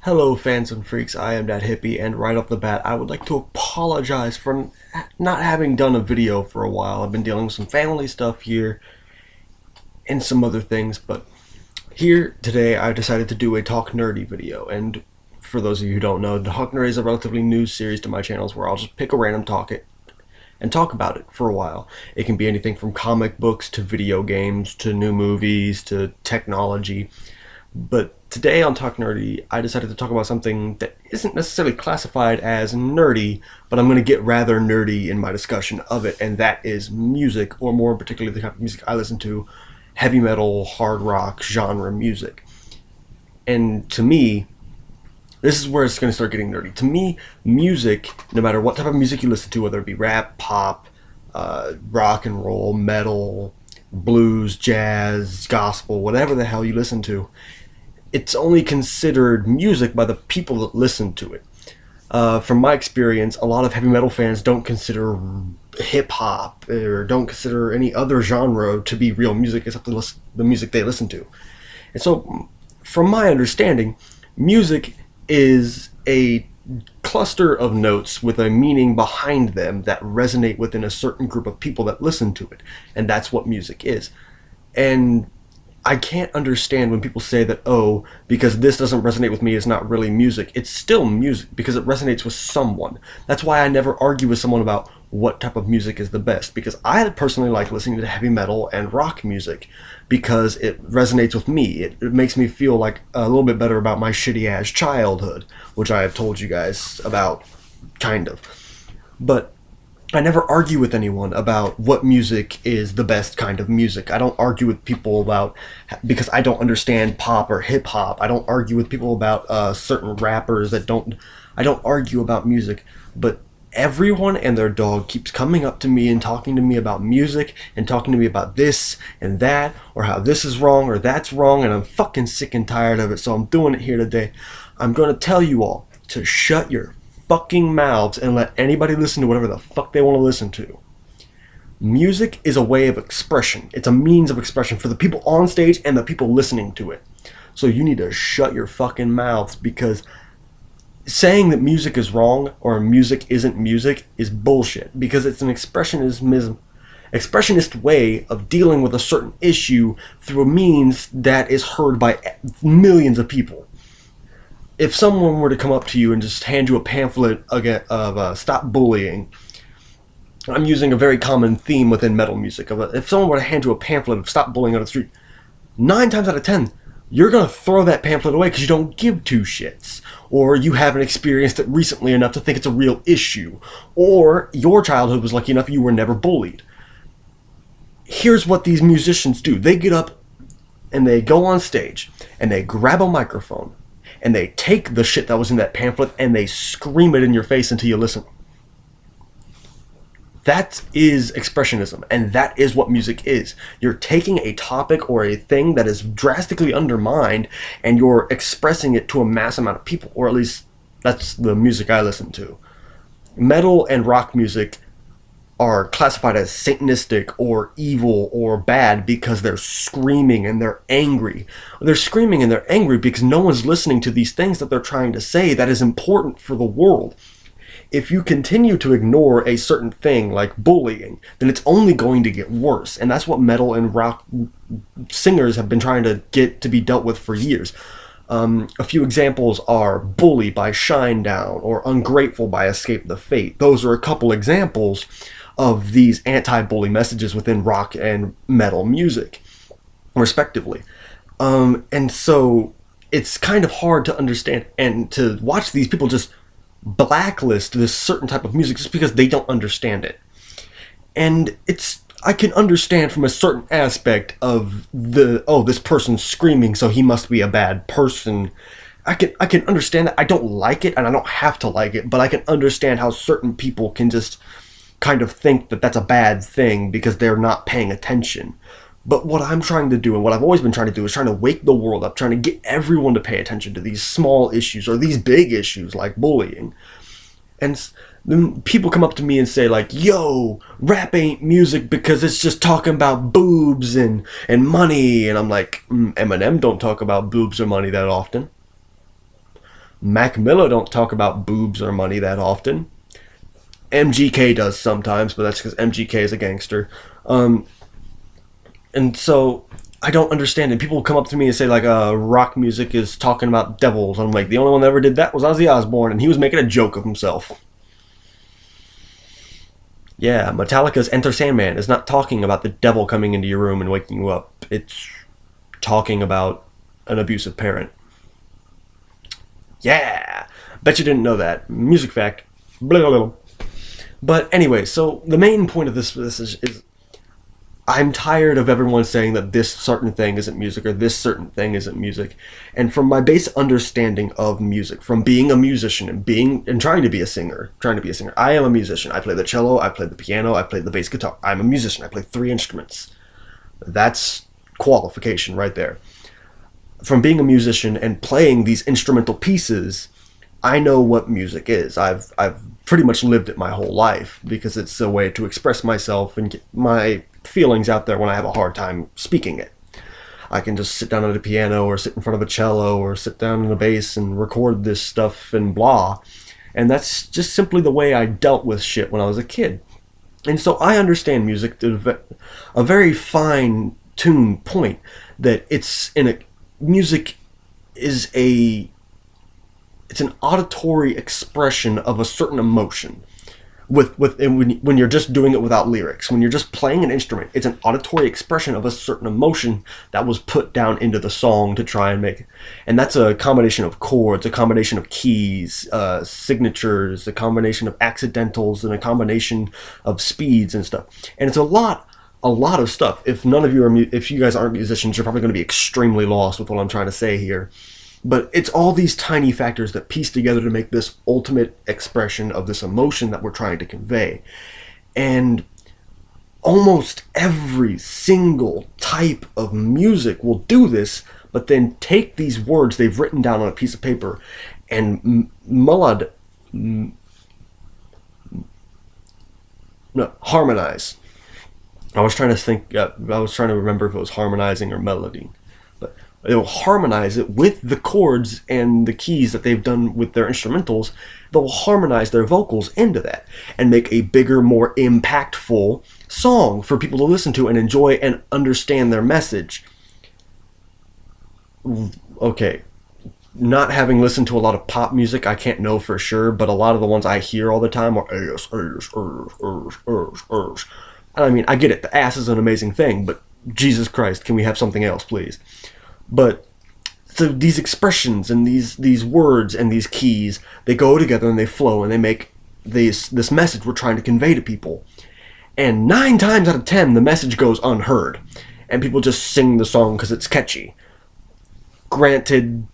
Hello fans and freaks, I am That Hippie, and right off the bat I would like to apologize for not having done a video for a while. I've been dealing with some family stuff here and some other things, but here today I decided to do a Talk Nerdy video. And for those of you who don't know, Talk Nerdy is a relatively new series to my channels where I'll just pick a random topic and talk about it for a while. It can be anything from comic books to video games to new movies to technology. But today on Talk Nerdy, I decided to talk about something that isn't necessarily classified as nerdy, but I'm going to get rather nerdy in my discussion of it, and that is music, or more particularly the kind of music I listen to, heavy metal, hard rock, genre music. And to me, this is where it's going to start getting nerdy. To me, music, no matter what type of music you listen to, whether it be rap, pop, rock and roll, metal, blues, jazz, gospel, whatever the hell you listen to, it's only considered music by the people that listen to it. From my experience, a lot of heavy metal fans don't consider hip-hop or don't consider any other genre to be real music except the music they listen to. And so, from my understanding, music is a cluster of notes with a meaning behind them that resonate within a certain group of people that listen to it. And that's what music is. And I can't understand when people say that, oh, because this doesn't resonate with me, it's not really music. It's still music because it resonates with someone. That's why I never argue with someone about what type of music is the best, because I personally like listening to heavy metal and rock music because it resonates with me. It makes me feel like a little bit better about my shitty ass childhood, which I have told you guys about, kind of. But I never argue with anyone about what music is the best kind of music. I don't argue with people about, because I don't understand pop or hip hop. I don't argue with people about certain rappers that I don't argue about music. But everyone and their dog keeps coming up to me and talking to me about music and talking to me about this and that, or how this is wrong or that's wrong, and I'm fucking sick and tired of it. So I'm doing it here today. I'm going to tell you all to shut your fucking mouths and let anybody listen to whatever the fuck they want to listen to. Music is a way of expression. It's a means of expression for the people on stage and the people listening to it. So you need to shut your fucking mouths, because saying that music is wrong or music isn't music is bullshit, because it's an expressionist way of dealing with a certain issue through a means that is heard by millions of people. If someone were to come up to you and just hand you a pamphlet of stop bullying, I'm using a very common theme within metal music. If someone were to hand you a pamphlet of stop bullying on the street, 9 times out of 10, you're going to throw that pamphlet away because you don't give two shits. Or you haven't experienced it recently enough to think it's a real issue. Or your childhood was lucky enough you were never bullied. Here's what these musicians do. They get up and they go on stage and they grab a microphone and they take the shit that was in that pamphlet and they scream it in your face until you listen. That is expressionism, and that is what music is. You're taking a topic or a thing that is drastically undermined and you're expressing it to a mass amount of people, or at least that's the music I listen to. Metal and rock music are classified as satanistic or evil or bad because they're screaming and they're angry. They're screaming and they're angry because no one's listening to these things that they're trying to say that is important for the world. If you continue to ignore a certain thing like bullying, then it's only going to get worse. And that's what metal and rock singers have been trying to get to be dealt with for years. A few examples are Bully by Shinedown or Ungrateful by Escape the Fate. Those are a couple examples of these anti-bully messages within rock and metal music, respectively. And so it's kind of hard to understand and to watch these people just blacklist this certain type of music just because they don't understand it. And I can understand from a certain aspect of this person's screaming, so he must be a bad person. I can understand that. I don't like it, and I don't have to like it, but I can understand how certain people can just kind of think that that's a bad thing because they're not paying attention. But what I'm trying to do, and what I've always been trying to do, is trying to wake the world up, trying to get everyone to pay attention to these small issues or these big issues like bullying. And then people come up to me and say like, yo, rap ain't music because it's just talking about boobs and money. And I'm like, Eminem don't talk about boobs or money that often. Mac Miller don't talk about boobs or money that often. MGK does sometimes, but that's because MGK is a gangster. And so I don't understand it. People come up to me and say like, rock music is talking about devils. I'm like, the only one that ever did that was Ozzy Osbourne, and he was making a joke of himself. Yeah, Metallica's Enter Sandman is not talking about the devil coming into your room and waking you up. It's talking about an abusive parent. Yeah! Bet you didn't know that. Music fact. Blah, blah, blah. But anyway, so the main point of this is I'm tired of everyone saying that this certain thing isn't music or this certain thing isn't music. And from my base understanding of music, from being a musician and trying to be a singer, I am a musician. I play the cello, I play the piano, I play the bass guitar. I'm a musician. I play 3 instruments. That's qualification right there. From being a musician and playing these instrumental pieces, I know what music is. I've pretty much lived it my whole life because it's a way to express myself and get my feelings out there when I have a hard time speaking it. I can just sit down at a piano or sit in front of a cello or sit down in a bass and record this stuff and blah. And that's just simply the way I dealt with shit when I was a kid. And so I understand music to a very fine-tuned point that music is it's an auditory expression of a certain emotion. When you're just doing it without lyrics, when you're just playing an instrument, it's an auditory expression of a certain emotion that was put down into the song to try and make it. And that's a combination of chords, a combination of keys, signatures, a combination of accidentals, and a combination of speeds and stuff. And it's a lot of stuff. If you guys aren't musicians, you're probably going to be extremely lost with what I'm trying to say here. But it's all these tiny factors that piece together to make this ultimate expression of this emotion that we're trying to convey. And almost every single type of music will do this, but then take these words they've written down on a piece of paper and harmonize. I was trying to remember if it was harmonizing or melody. They'll harmonize it with the chords and the keys that they've done with their instrumentals. They'll harmonize their vocals into that and make a bigger, more impactful song for people to listen to and enjoy and understand their message. Okay, not having listened to a lot of pop music, I can't know for sure, but a lot of the ones I hear all the time are and I mean, I get it, the ass is an amazing thing, but Jesus Christ, can we have something else, please? But so these expressions and these words and these keys, they go together and they flow and they make this message we're trying to convey to people. And 9 times out of 10, the message goes unheard, and people just sing the song because it's catchy. Granted,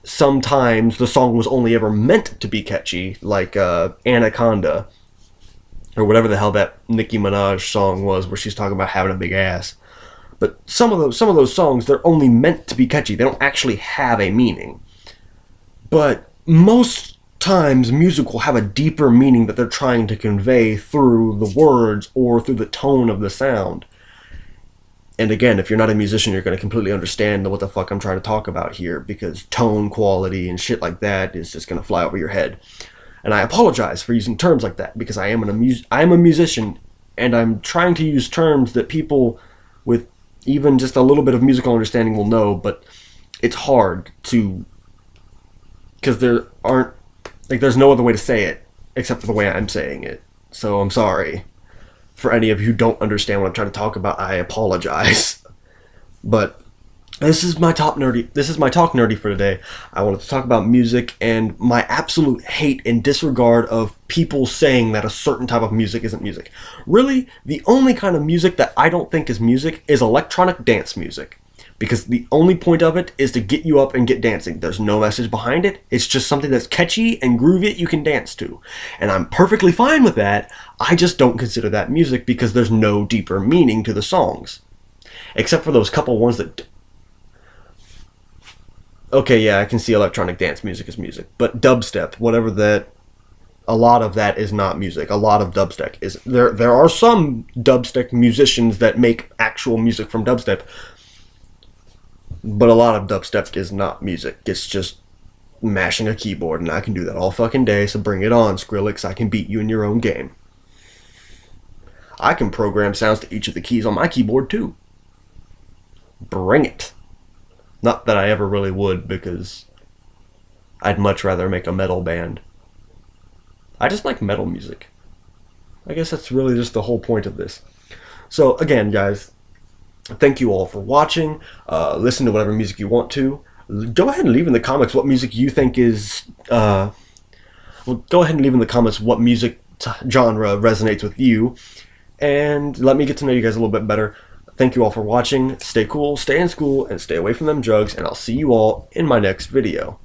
sometimes the song was only ever meant to be catchy, like Anaconda, or whatever the hell that Nicki Minaj song was, where she's talking about having a big ass. But some of those songs, they're only meant to be catchy. They don't actually have a meaning. But most times, music will have a deeper meaning that they're trying to convey through the words or through the tone of the sound. And again, if you're not a musician, you're going to completely understand what the fuck I'm trying to talk about here, because tone quality and shit like that is just going to fly over your head. And I apologize for using terms like that, because I am a musician, and I'm trying to use terms that people with even just a little bit of musical understanding will know, but it's hard to, because there's no other way to say it except for the way I'm saying it. So I'm sorry for any of you who don't understand what I'm trying to talk about. I apologize. But this is my talk nerdy for today. I wanted to talk about music and my absolute hate and disregard of people saying that a certain type of music isn't music. Really, the only kind of music that I don't think is music is electronic dance music. Because the only point of it is to get you up and get dancing. There's no message behind it. It's just something that's catchy and groovy you can dance to. And I'm perfectly fine with that. I just don't consider that music because there's no deeper meaning to the songs. Except for those couple ones that... Okay, yeah, I can see electronic dance music as music. But dubstep, whatever that... A lot of that is not music. A lot of dubstep is... There are some dubstep musicians that make actual music from dubstep. But a lot of dubstep is not music. It's just mashing a keyboard, and I can do that all fucking day, so bring it on, Skrillex. I can beat you in your own game. I can program sounds to each of the keys on my keyboard too. Bring it. Not that I ever really would, because I'd much rather make a metal band. I just like metal music. I guess that's really just the whole point of this. So again, guys, thank you all for watching. Listen to whatever music you want to. Go ahead and leave in the comments what music you think is... well, go ahead and leave in the comments what music genre resonates with you. And let me get to know you guys a little bit better. Thank you all for watching. Stay cool, stay in school, and stay away from them drugs. And I'll see you all in my next video.